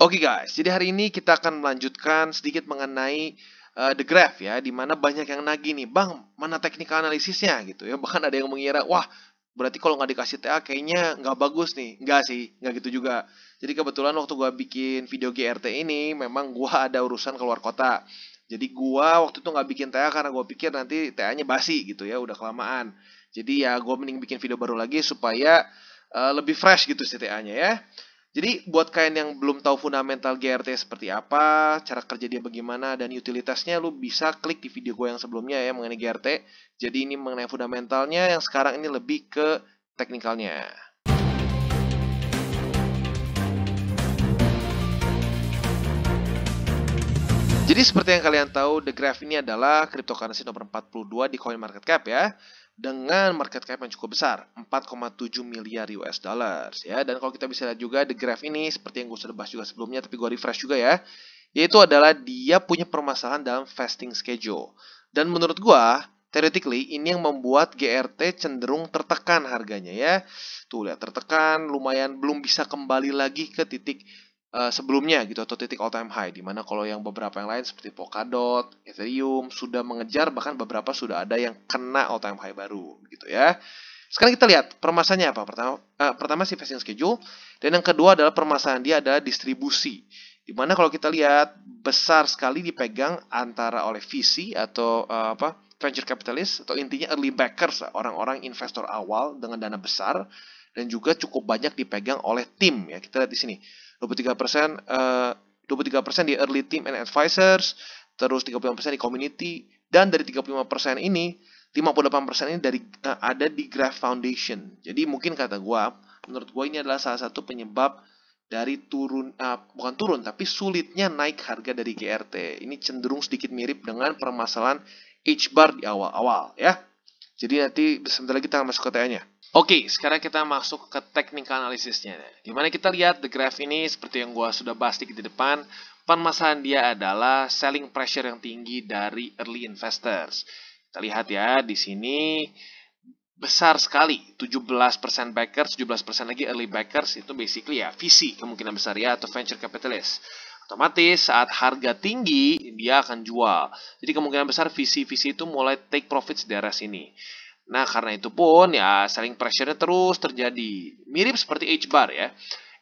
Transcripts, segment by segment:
Oke guys, jadi hari ini kita akan melanjutkan sedikit mengenai The Graph ya, di mana banyak yang nagih nih, Bang, mana teknik analisisnya gitu ya. Bahkan ada yang mengira, wah, berarti kalau nggak dikasih TA kayaknya nggak bagus nih. Nggak sih, nggak gitu juga. Jadi kebetulan waktu gua bikin video GRT ini, memang gua ada urusan keluar kota. Jadi gua waktu itu nggak bikin TA karena gua pikir nanti TA-nya basi gitu ya, udah kelamaan. Jadi ya gua mending bikin video baru lagi supaya lebih fresh gitu sih TA-nya ya. Jadi buat kalian yang belum tahu fundamental GRT seperti apa, cara kerja dia bagaimana, dan utilitasnya, lu bisa klik di video gue yang sebelumnya ya mengenai GRT. Jadi ini mengenai fundamentalnya, yang sekarang ini lebih ke teknikalnya. Jadi seperti yang kalian tahu, The Graph ini adalah cryptocurrency nomor 42 di CoinMarketCap ya. Dengan market cap yang cukup besar, 4,7 miliar US dollars ya. Dan kalau kita bisa lihat juga The Graph ini seperti yang gue sudah bahas juga sebelumnya, tapi gue refresh juga ya. Yaitu adalah dia punya permasalahan dalam fasting schedule. Dan menurut gue, theoretically ini yang membuat GRT cenderung tertekan harganya ya. Tuh lihat tertekan, lumayan belum bisa kembali lagi ke titik sebelumnya gitu atau titik all time high, dimana kalau yang beberapa yang lain seperti Polkadot, Ethereum sudah mengejar, bahkan beberapa sudah ada yang kena all time high baru gitu ya. Sekarang kita lihat permasalahannya apa. Pertama si fasting schedule, dan yang kedua adalah permasalahan dia adalah distribusi, dimana kalau kita lihat besar sekali dipegang antara oleh VC atau venture capitalist, atau intinya early backers, orang-orang investor awal dengan dana besar, dan juga cukup banyak dipegang oleh tim ya. Kita lihat di sini 23% 23% di early team and advisors, terus 35% di community, dan dari 35% ini 58% ini ada di Graph Foundation. Jadi mungkin menurut gua ini adalah salah satu penyebab dari bukan turun, tapi sulitnya naik harga dari GRT. Ini cenderung sedikit mirip dengan permasalahan H-bar di awal-awal ya. Jadi nanti sebentar lagi kita akan masuk ke TA-nya. Oke, sekarang kita masuk ke technical analisisnya. Dimana kita lihat The Graph ini seperti yang gua sudah bahas di depan, permasalahan dia adalah selling pressure yang tinggi dari early investors. Kita lihat ya, di sini besar sekali, 17% backers, 17% lagi early backers, itu basically ya VC kemungkinan besar ya, atau venture capitalist. Otomatis saat harga tinggi, dia akan jual. Jadi kemungkinan besar VC itu mulai take profits di daerah sini. Nah, karena itu pun ya selling pressure-nya terus terjadi. Mirip seperti H-bar ya.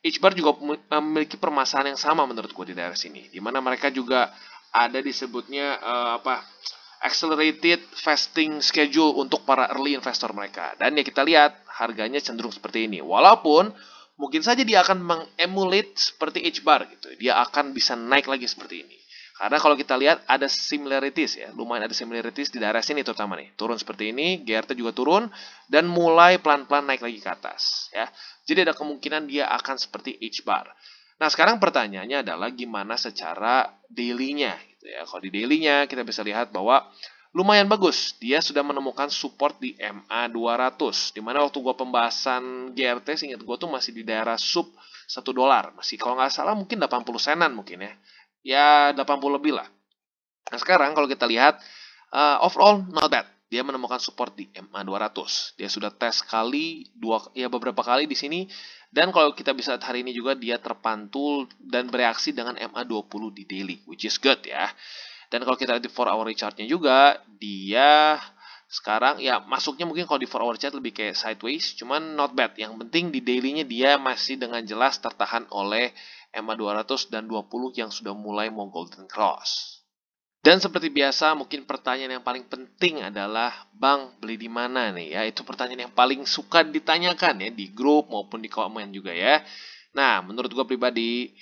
H-bar juga memiliki permasalahan yang sama menurut gue di daerah sini. Di mana mereka juga ada disebutnya accelerated vesting schedule untuk para early investor mereka. Dan ya kita lihat harganya cenderung seperti ini. Walaupun mungkin saja dia akan mengemulate seperti H-bar gitu. Dia akan bisa naik lagi seperti ini. Karena kalau kita lihat ada similarities ya, lumayan ada similarities di daerah sini terutama nih. Turun seperti ini, GRT juga turun, dan mulai pelan-pelan naik lagi ke atas ya. Jadi ada kemungkinan dia akan seperti H-bar. Nah sekarang pertanyaannya adalah gimana secara daily-nya gitu ya. Kalau di daily-nya kita bisa lihat bahwa lumayan bagus. Dia sudah menemukan support di MA 200. Dimana waktu gue pembahasan GRT, seingat gue tuh masih di daerah sub $1. Masih kalau nggak salah mungkin 80 senan mungkin ya. Ya 80 lebih lah. Nah sekarang kalau kita lihat overall not bad. Dia menemukan support di MA 200. Dia sudah tes beberapa kali di sini. Dan kalau kita bisa lihat hari ini juga dia terpantul dan bereaksi dengan MA 20 di daily, which is good ya. Dan kalau kita lihat di 4 hour chart-nya juga, dia sekarang ya masuknya mungkin kalau di 4 hour chart lebih kayak sideways, cuman not bad. Yang penting di daily-nya dia masih dengan jelas tertahan oleh MA 200 dan 20 yang sudah mulai mau golden cross. Dan seperti biasa, mungkin pertanyaan yang paling penting adalah, Bang, beli di mana nih ya? Itu pertanyaan yang paling suka ditanyakan ya di grup maupun di komen juga ya. Nah, menurut gue pribadi,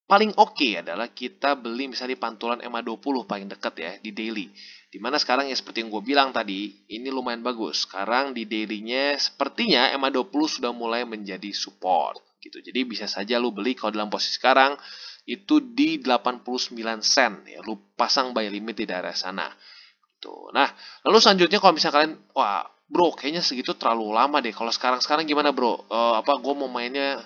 paling oke adalah kita beli misalnya di pantulan MA 20 paling dekat ya, di daily. Dimana sekarang ya seperti yang gue bilang tadi, ini lumayan bagus. Sekarang di daily-nya sepertinya MA 20 sudah mulai menjadi support gitu. Jadi bisa saja lu beli kalau dalam posisi sekarang itu di 89 sen ya. Lu pasang buy limit di daerah sana. Gitu. Nah, lalu selanjutnya kalau misalnya kalian, wah bro kayaknya segitu terlalu lama deh. Kalau sekarang gimana bro? Gue mau mainnya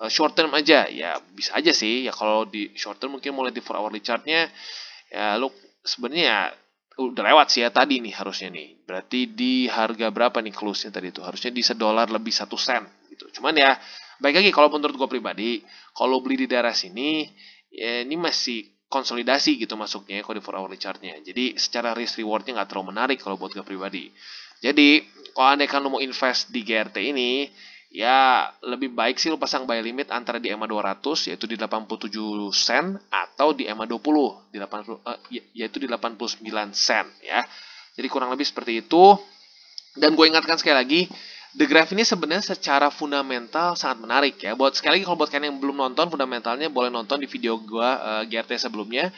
short term aja, ya bisa aja sih ya. Kalau di short term mungkin mulai di 4 hourly chartnya ya lu sebenarnya ya udah lewat sih ya tadi nih harusnya nih, berarti di harga berapa nih close nya tadi itu harusnya di $1 lebih 1 sen gitu. Cuman ya Baik lagi, kalau menurut gue pribadi, kalau beli di daerah sini, ya ini masih konsolidasi gitu masuknya ya, kalau di 4 hourly chartnya. Jadi secara risk rewardnya nggak terlalu menarik kalau buat gue pribadi. Jadi kalau andai kan lu mau invest di GRT ini, ya lebih baik sih lu pasang buy limit antara di EMA 200 yaitu di 87 sen atau di EMA 20 di 80 yaitu di 89 sen ya. Jadi kurang lebih seperti itu. Dan gue ingatkan sekali lagi, The Graph ini sebenarnya secara fundamental sangat menarik ya. Buat sekali lagi, kalau buat kalian yang belum nonton fundamentalnya, boleh nonton di video gue GRT sebelumnya,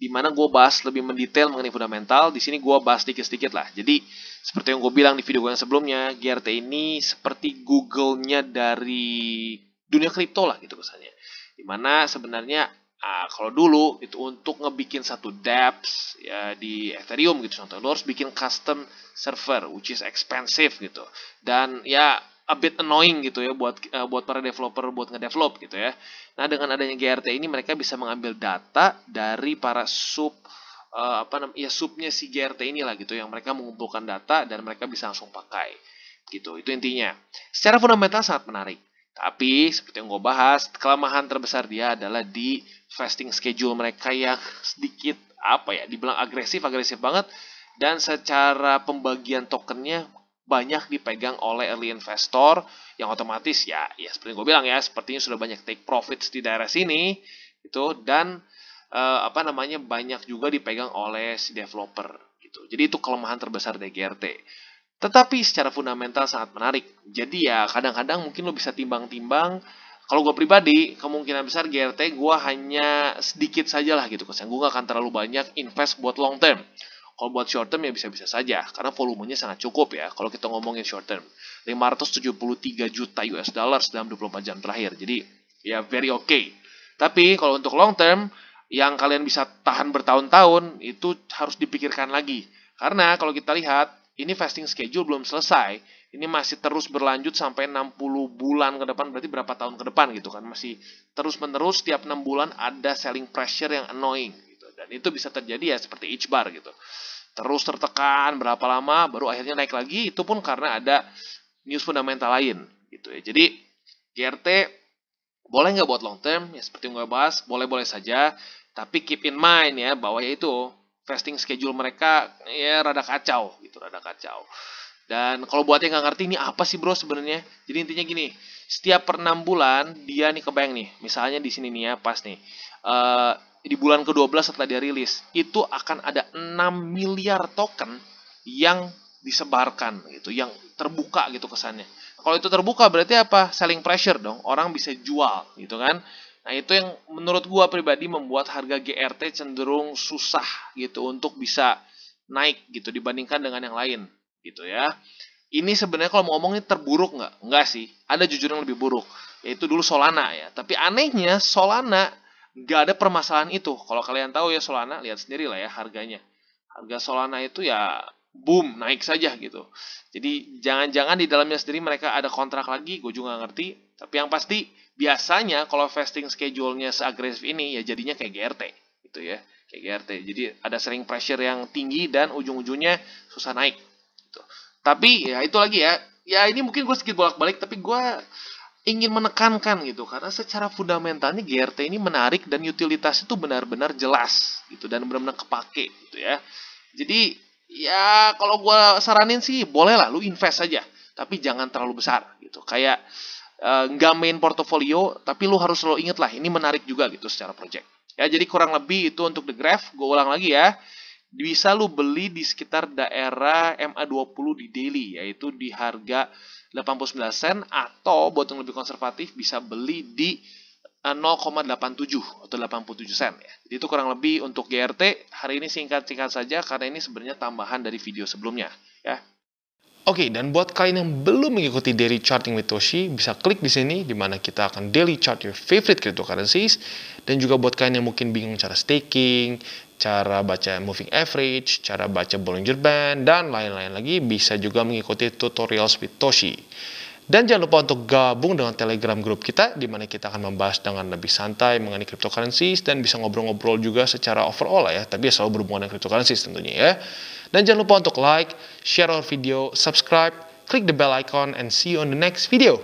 di mana gue bahas lebih mendetail mengenai fundamental. Di sini gue bahas sedikit-sedikit lah. Jadi seperti yang gue bilang di video gue yang sebelumnya, GRT ini seperti Google-nya dari dunia kripto lah gitu kesannya. Dimana sebenarnya kalau dulu itu untuk ngebikin satu dApps ya di Ethereum gitu contoh, lo harus bikin custom server which is expensive gitu, dan ya a bit annoying gitu ya buat para developer buat ngedevelop gitu ya. Nah, dengan adanya GRT ini mereka bisa mengambil data dari para subnya si GRT inilah gitu, yang mereka mengumpulkan data dan mereka bisa langsung pakai gitu. Itu intinya. Secara fundamental sangat menarik. Tapi seperti yang gue bahas, kelemahan terbesar dia adalah di vesting schedule mereka yang sedikit dibilang agresif banget, dan secara pembagian tokennya banyak dipegang oleh early investor yang otomatis ya seperti yang gue bilang ya, sepertinya sudah banyak take profits di daerah sini gitu, dan banyak juga dipegang oleh si developer gitu. Jadi itu kelemahan terbesar dari GRT. Tetapi secara fundamental sangat menarik. Jadi ya kadang-kadang mungkin lo bisa timbang-timbang. Kalau gue pribadi, kemungkinan besar GRT gue hanya sedikit saja lah gitu. Gue gak akan terlalu banyak invest buat long term. Kalau buat short term ya bisa-bisa saja. Karena volumenya sangat cukup ya. Kalau kita ngomongin short term. 573 juta US dollars dalam 24 jam terakhir. Jadi ya very okay. Tapi kalau untuk long term, yang kalian bisa tahan bertahun-tahun, itu harus dipikirkan lagi. Karena kalau kita lihat, ini vesting schedule belum selesai. Ini masih terus berlanjut sampai 60 bulan ke depan. Berarti berapa tahun ke depan gitu kan. Masih terus-menerus setiap 6 bulan ada selling pressure yang annoying gitu. Dan itu bisa terjadi ya seperti each bar gitu. Terus tertekan berapa lama baru akhirnya naik lagi. Itu pun karena ada news fundamental lain gitu ya. Jadi GRT boleh nggak buat long term? Ya seperti yang gue bahas, boleh-boleh saja. Tapi keep in mind ya bahwa yaitu vesting schedule mereka ya rada kacau gitu, rada kacau. Dan kalau buat yang nggak ngerti ini apa sih bro sebenarnya? Jadi intinya gini, setiap per 6 bulan dia nih kebayang nih, misalnya di sini nih ya pas nih, di bulan ke-12 setelah dia rilis, itu akan ada 6 miliar token yang disebarkan gitu, yang terbuka gitu kesannya. Kalau itu terbuka berarti apa? Selling pressure dong, orang bisa jual gitu kan. Nah, itu yang menurut gua pribadi membuat harga GRT cenderung susah gitu untuk bisa naik gitu dibandingkan dengan yang lain gitu ya. Ini sebenarnya kalau mau ngomongin terburuk nggak? Nggak sih. Ada jujur yang lebih buruk, yaitu dulu Solana ya. Tapi anehnya Solana nggak ada permasalahan itu. Kalau kalian tahu ya Solana, lihat sendiri lah ya harganya. Harga Solana itu ya boom, naik saja gitu. Jadi jangan-jangan di dalamnya sendiri mereka ada kontrak lagi, gue juga nggak ngerti. Tapi yang pasti biasanya kalau vesting schedule-nya seagresif ini ya jadinya kayak GRT gitu ya, kayak GRT. Jadi ada selling pressure yang tinggi dan ujung-ujungnya susah naik gitu. Tapi ya itu lagi ya. Ya ini mungkin gue sedikit bolak-balik tapi gue ingin menekankan gitu karena secara fundamentalnya GRT ini menarik dan utilitas itu benar-benar jelas gitu dan benar-benar kepake gitu ya. Jadi ya kalau gue saranin sih bolehlah lu invest saja tapi jangan terlalu besar gitu. Kayak nggak main portofolio, tapi lu harus selalu inget lah, ini menarik juga gitu secara project. Ya, jadi kurang lebih itu untuk The Graph. Gue ulang lagi ya, bisa lu beli di sekitar daerah MA20 di daily, yaitu di harga 89 sen, atau buat yang lebih konservatif bisa beli di 0,87 atau 87 sen ya. Jadi itu kurang lebih untuk GRT. Hari ini singkat-singkat saja karena ini sebenarnya tambahan dari video sebelumnya ya. Oke, dan buat kalian yang belum mengikuti Daily Charting with Toshi, bisa klik di sini, di mana kita akan daily chart your favorite cryptocurrencies. Dan juga buat kalian yang mungkin bingung cara staking, cara baca moving average, cara baca Bollinger Band, dan lain-lain lagi, bisa juga mengikuti tutorials with Toshi. Dan jangan lupa untuk gabung dengan Telegram grup kita, di mana kita akan membahas dengan lebih santai mengenai cryptocurrencies, dan bisa ngobrol-ngobrol juga secara overall ya, tapi ya selalu berhubungan dengan cryptocurrencies tentunya ya. Dan jangan lupa untuk like, share our video, subscribe, click the bell icon, and see you on the next video.